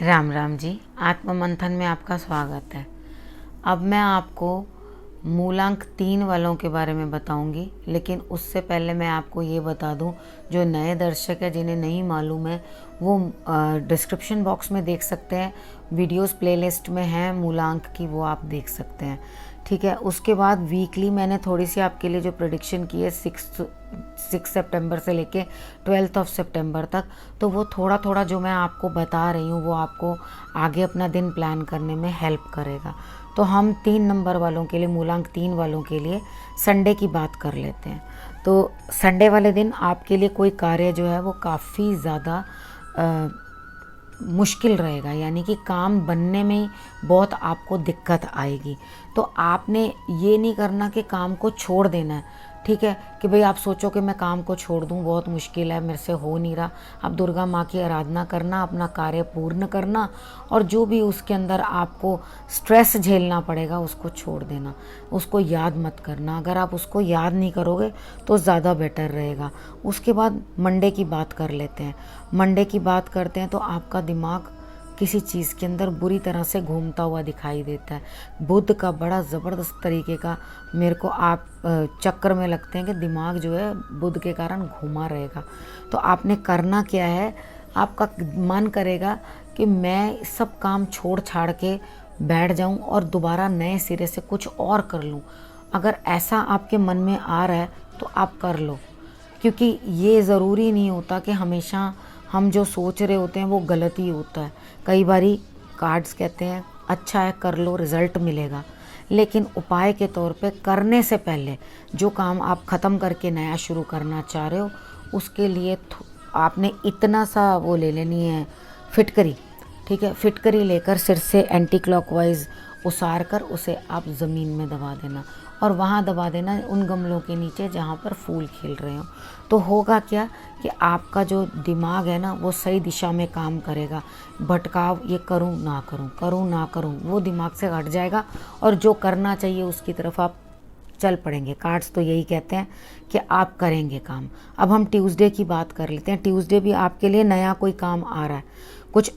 राम राम जी। आत्म मंथन में आपका स्वागत है। अब मैं आपको मूलांक 3 वालों के बारे में बताऊंगी, लेकिन उससे पहले मैं आपको ये बता दूं, जो नए दर्शक है जिन्हें नहीं मालूम है वो डिस्क्रिप्शन बॉक्स में देख सकते हैं। वीडियोस प्लेलिस्ट में हैं मूलांक की, वो आप देख सकते हैं। ठीक है। उसके बाद वीकली मैंने थोड़ी सी आपके लिए जो प्रेडिक्शन की है 6 सितंबर से लेके 12 सितंबर तक, तो वो थोड़ा थोड़ा जो मैं आपको बता रही हूँ वो आपको आगे अपना दिन प्लान करने में हेल्प करेगा। तो हम 3 नंबर वालों के लिए, मूलांक 3 वालों के लिए संडे की बात कर लेते हैं। तो संडे वाले दिन आपके लिए कोई कार्य जो है वो काफ़ी ज़्यादा मुश्किल रहेगा, यानी कि काम बनने में ही बहुत आपको दिक्कत आएगी। तो आपने ये नहीं करना कि काम को छोड़ देना है। ठीक है, कि भाई आप सोचो कि मैं काम को छोड़ दूं, बहुत मुश्किल है, मेरे से हो नहीं रहा। आप दुर्गा माँ की आराधना करना, अपना कार्य पूर्ण करना, और जो भी उसके अंदर आपको स्ट्रेस झेलना पड़ेगा उसको छोड़ देना, उसको याद मत करना। अगर आप उसको याद नहीं करोगे तो ज़्यादा बेटर रहेगा। उसके बाद मंडे की बात कर लेते हैं। मंडे की बात करते हैं तो आपका दिमाग किसी चीज़ के अंदर बुरी तरह से घूमता हुआ दिखाई देता है। बुध का बड़ा ज़बरदस्त तरीके का मेरे को आप चक्कर में लगते हैं कि दिमाग जो है बुध के कारण घूमा रहेगा। तो आपने करना क्या है, आपका मन करेगा कि मैं सब काम छोड़ छाड़ के बैठ जाऊं और दोबारा नए सिरे से कुछ और कर लूं। अगर ऐसा आपके मन में आ रहा है तो आप कर लो, क्योंकि ये ज़रूरी नहीं होता कि हमेशा हम जो सोच रहे होते हैं वो गलत ही होता है। कई बारी कार्ड्स कहते हैं अच्छा है कर लो, रिज़ल्ट मिलेगा, लेकिन उपाय के तौर पे करने से पहले जो काम आप ख़त्म करके नया शुरू करना चाह रहे हो उसके लिए आपने इतना सा वो ले लेनी है फिटकरी। ठीक है, फिटकरी लेकर सिर से एंटी क्लॉकवाइज उसार कर उसे आप ज़मीन में दबा देना, और वहाँ दबा देना उन गमलों के नीचे जहाँ पर फूल खिल रहे हों। तो होगा क्या कि आपका जो दिमाग है ना वो सही दिशा में काम करेगा। भटकाव, ये करूँ ना करूँ, करूँ ना करूँ, वो दिमाग से हट जाएगा और जो करना चाहिए उसकी तरफ आप चल पड़ेंगे। कार्ड्स तो यही कहते हैं कि आप करेंगे काम। अब हम ट्यूसडे की बात कर लेते हैं। ट्यूसडे भी आपके लिए नया कोई काम आ रहा है, कुछ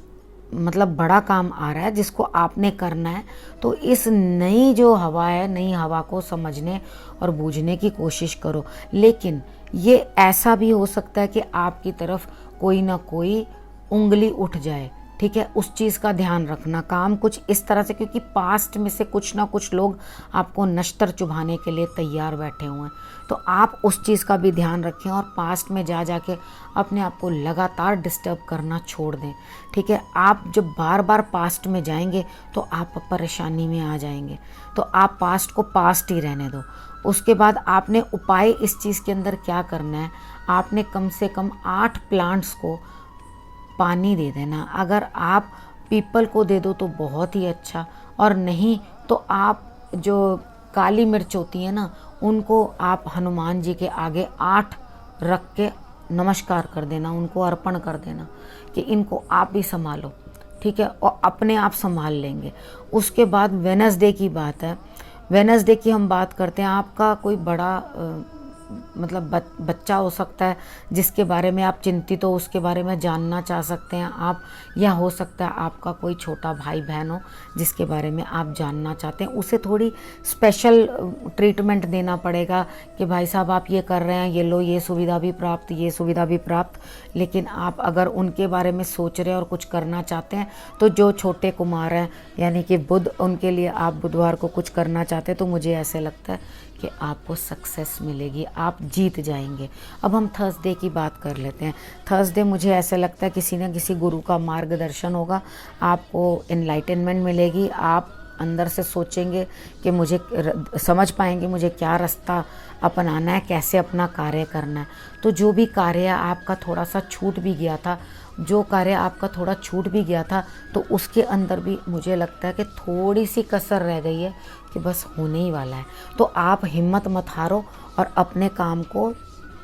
मतलब बड़ा काम आ रहा है जिसको आपने करना है। तो इस नई जो हवा है, नई हवा को समझने और बूझने की कोशिश करो। लेकिन ये ऐसा भी हो सकता है कि आपकी तरफ कोई ना कोई उंगली उठ जाए। ठीक है, उस चीज़ का ध्यान रखना। काम कुछ इस तरह से, क्योंकि पास्ट में से कुछ ना कुछ लोग आपको नश्तर चुभाने के लिए तैयार बैठे हुए हैं। तो आप उस चीज़ का भी ध्यान रखें और पास्ट में जा जाके अपने आप को लगातार डिस्टर्ब करना छोड़ दें। ठीक है, आप जब बार बार पास्ट में जाएंगे तो आप परेशानी में आ जाएंगे। तो आप पास्ट को पास्ट ही रहने दो। उसके बाद आपने उपाय इस चीज़ के अंदर क्या करना है, आपने कम से कम 8 प्लांट्स को पानी दे देना। अगर आप पीपल को दे दो तो बहुत ही अच्छा, और नहीं तो आप जो काली मिर्च होती है ना उनको आप हनुमान जी के आगे 8 रख के नमस्कार कर देना, उनको अर्पण कर देना कि इनको आप भी संभालो। ठीक है, और अपने आप संभाल लेंगे। उसके बाद वेनसडे की बात है। वेनसडे की हम बात करते हैं। आपका कोई बड़ा मतलब बच्चा हो सकता है जिसके बारे में आप चिंतित हो, उसके बारे में जानना चाह सकते हैं आप, या हो सकता है आपका कोई छोटा भाई बहन हो जिसके बारे में आप जानना चाहते हैं। उसे थोड़ी स्पेशल ट्रीटमेंट देना पड़ेगा कि भाई साहब आप ये कर रहे हैं, ये लो, ये सुविधा भी प्राप्त, ये सुविधा भी प्राप्त। लेकिन आप अगर उनके बारे में सोच रहे हैं और कुछ करना चाहते हैं तो जो छोटे कुमार हैं यानी कि बुध, उनके लिए आप बुधवार को कुछ करना चाहते हैं तो मुझे ऐसे लगता है कि आपको सक्सेस मिलेगी, आप जीत जाएंगे। अब हम थर्सडे की बात कर लेते हैं। थर्सडे मुझे ऐसा लगता है किसी न किसी गुरु का मार्गदर्शन होगा, आपको इनलाइटनमेंट मिलेगी। आप अंदर से सोचेंगे कि मुझे समझ पाएंगे मुझे क्या रास्ता अपनाना है, कैसे अपना कार्य करना है। तो जो भी कार्य आपका थोड़ा सा छूट भी गया था, जो कार्य आपका थोड़ा छूट भी गया था, तो उसके अंदर भी मुझे लगता है कि थोड़ी सी कसर रह गई है कि बस होने ही वाला है। तो आप हिम्मत मत हारो और अपने काम को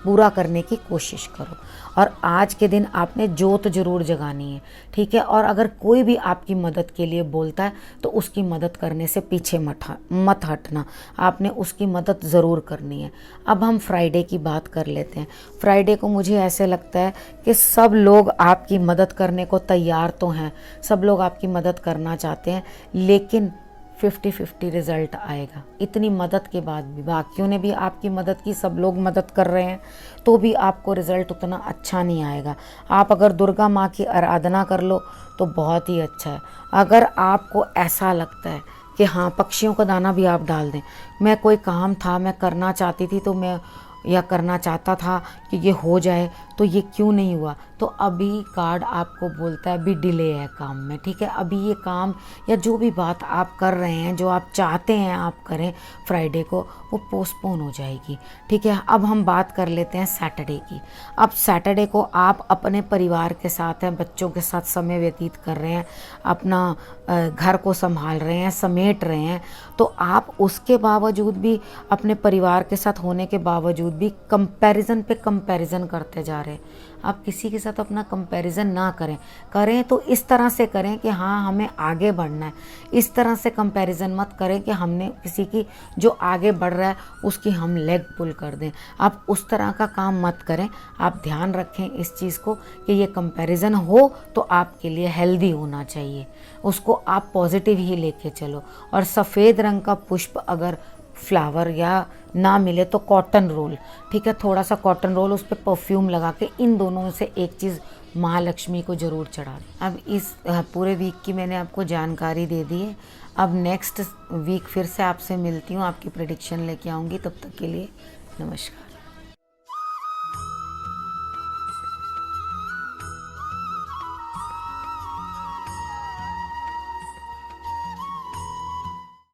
पूरा करने की कोशिश करो। और आज के दिन आपने जोत जरूर जगानी है, ठीक है। और अगर कोई भी आपकी मदद के लिए बोलता है तो उसकी मदद करने से पीछे मत हटना, आपने उसकी मदद ज़रूर करनी है। अब हम फ्राइडे की बात कर लेते हैं। फ्राइडे को मुझे ऐसे लगता है कि सब लोग आपकी मदद करने को तैयार तो हैं, सब लोग आपकी मदद करना चाहते हैं, लेकिन 50-50 रिजल्ट आएगा। इतनी मदद के बाद भी बाकियों ने भी आपकी मदद की, सब लोग मदद कर रहे हैं, तो भी आपको रिजल्ट उतना अच्छा नहीं आएगा। आप अगर दुर्गा माँ की आराधना कर लो तो बहुत ही अच्छा है। अगर आपको ऐसा लगता है कि हाँ, पक्षियों का दाना भी आप डाल दें, मैं कोई काम था, मैं करना चाहती थी तो मैं या करना चाहता था कि ये हो जाए, तो ये क्यों नहीं हुआ, तो अभी कार्ड आपको बोलता है अभी डिले है काम में, ठीक है। अभी ये काम या जो भी बात आप कर रहे हैं, जो आप चाहते हैं आप करें फ्राइडे को, वो पोस्टपोन हो जाएगी, ठीक है। अब हम बात कर लेते हैं सैटरडे की। अब सैटरडे को आप अपने परिवार के साथ हैं, बच्चों के साथ समय व्यतीत कर रहे हैं, अपना घर को संभाल रहे हैं, समेट रहे हैं, तो आप उसके बावजूद भी, अपने परिवार के साथ होने के बावजूद भी कंपैरिजन पे कंपैरिजन करते जा रहे हैं। आप किसी के साथ अपना कंपैरिजन ना करें तो इस तरह से करें कि हाँ, हमें आगे बढ़ना है। इस तरह से कंपैरिजन मत करें कि हमने किसी की जो आगे बढ़ रहा है उसकी हम लेग पुल कर दें। आप उस तरह का काम मत करें। आप ध्यान रखें इस चीज़ को कि ये कंपैरिजन हो तो आपके लिए हेल्दी होना चाहिए, उसको आप पॉजिटिव ही लेके चलो। और सफ़ेद रंग का पुष्प अगर फ्लावर या ना मिले तो कॉटन रोल, ठीक है, थोड़ा सा कॉटन रोल, उस पर परफ्यूम लगा के इन दोनों में से एक चीज़ महालक्ष्मी को ज़रूर चढ़ा दें। अब इस पूरे वीक की मैंने आपको जानकारी दे दी है। अब नेक्स्ट वीक फिर से आपसे मिलती हूँ, आपकी प्रेडिक्शन लेके आऊँगी। तब तक के लिए नमस्कार।